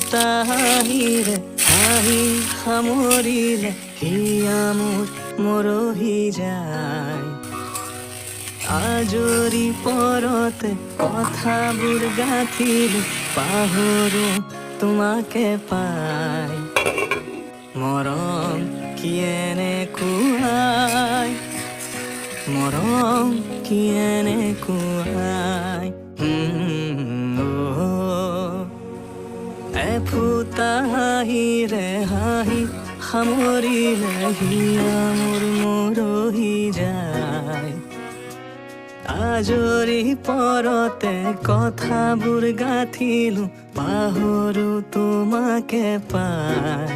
ফুটা হাঁহিৰে হাঁহি সামৰিলে হিয়া মোৰ মৰহি যায়। আজৰি পৰতে কথাবোৰ গাঁঠিলো পাহৰো তোমাকে পাই। মৰম কি এনেকুৱাই, মৰম কি এনেকুৱাই। এফুটা হাঁহিৰে হাঁহি সামৰিলে হিয়া মোৰ মৰহি যায়। আজৰি পৰতে কথাবোৰ গাঁঠিলো পাহৰো তোমাকে পাই।